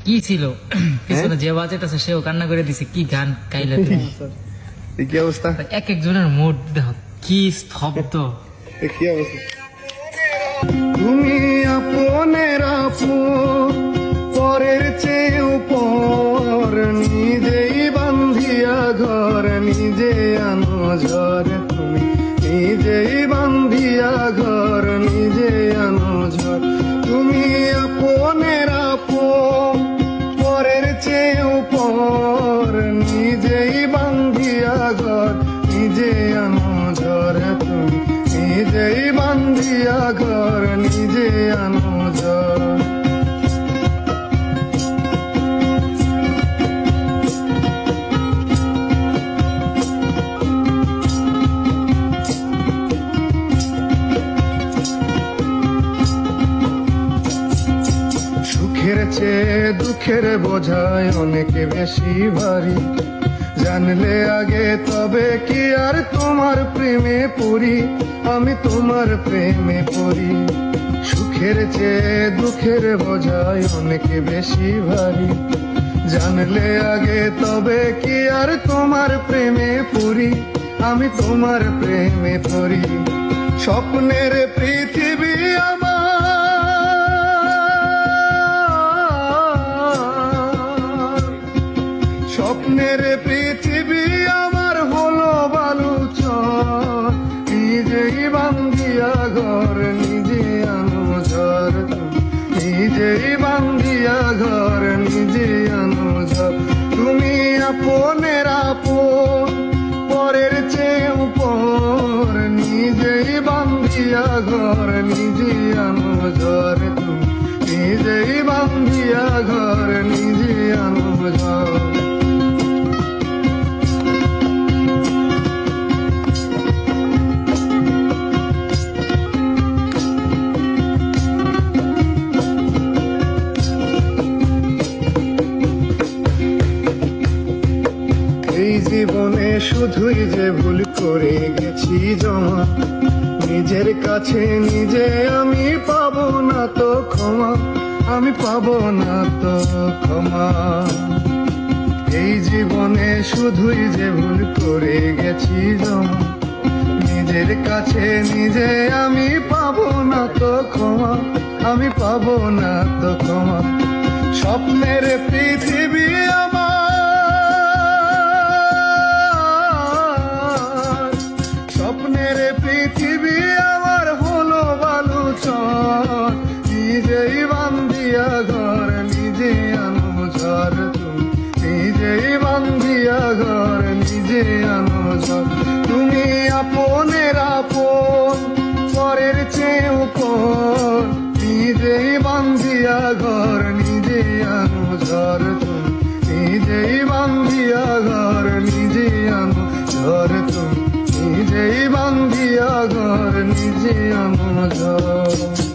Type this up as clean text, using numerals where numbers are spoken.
কি ছিল পিছনে যে বাজেট সেও কান্না করে দিছে। কি গান গাইলে তুমি? কি অবস্থা? এক একজনের মুড দেখো কি স্তব্ধ। কি অবস্থা? তুমি আপনের আপন, পরের চেয়েও পর, নিজেই বান্ধিয়া ঘর, নিজে আনো ঝড়। তুমি নিজেই বান্ধিয়া ঘর, নিজে আনো ঝড়। তুমি আপনের আপন, পরের চেয়েও পর, নিজেই বান্ধিয়া ঘর, নিজে আনো ঝড়। তুমি নিজেই বান্ধিয়া ঘর, নিজে আনো ঝড়। সুখের চেয়ে দুঃখের বোঝায় অনেক বেশি ভারী, জানলে আগে তবে কি আর তোমার প্রেমে পড়ি, আমি তোমার প্রেমে পড়ি। সুখের চেয়ে দুঃখের বোঝায় অনেক বেশি ভারী, জানলে আগে তবে কি আর তোমার প্রেমে পড়ি, আমি তোমার প্রেমে পড়ি। স্বপ্নের পৃথিবী আমার, স্বপ্নের পৃথিবী আমার হলো বালুচর, নিজেই বান্ধিয়া ঘর, নিজে আনো ঝড়। নিজেই বান্ধিয়া ঘর, নিজে আনো ঝড়। তুমি আপনের আপন, পরের চেয়েও পর, নিজেই বান্ধিয়া ঘর, নিজে আনো ঝড়। তুমি নিজেই বান্ধিয়া ঘর, নিজে আনো ঝড়। এই জীবনে শুধুই যে ভুল করে গেছি জমা, নিজের কাছে নিজে আমি পাবো না তো ক্ষমা, আমি পাবো না তো ক্ষমা। এই জীবনে শুধুই যে ভুল করে গেছি জমা, নিজের কাছে নিজে আমি পাবো না তো ক্ষমা, আমি পাবো না তো ক্ষমা। স্বপ্নের পৃথিবী আমার, স্বপ্নের পৃথিবী আমার হলো বালুচর, নিজেই বান্ধিয়া ঘর, নিজে আনো ঝড়। তুমি নিজেই বান্ধিয়া ঘর, নিজে আনো ঝড়। তুমি আপনের আপন, পরের চেয়েও পর, নিজেই বান্ধিয়া ঘর, নিজে আনো ঝড়। তুমি নিজেই বান্ধিয়া ঘর, নিজে আনো ঝড়। তুমি নিজেই বান্ধিয়া ঘর, নিজে আনো ঝড়।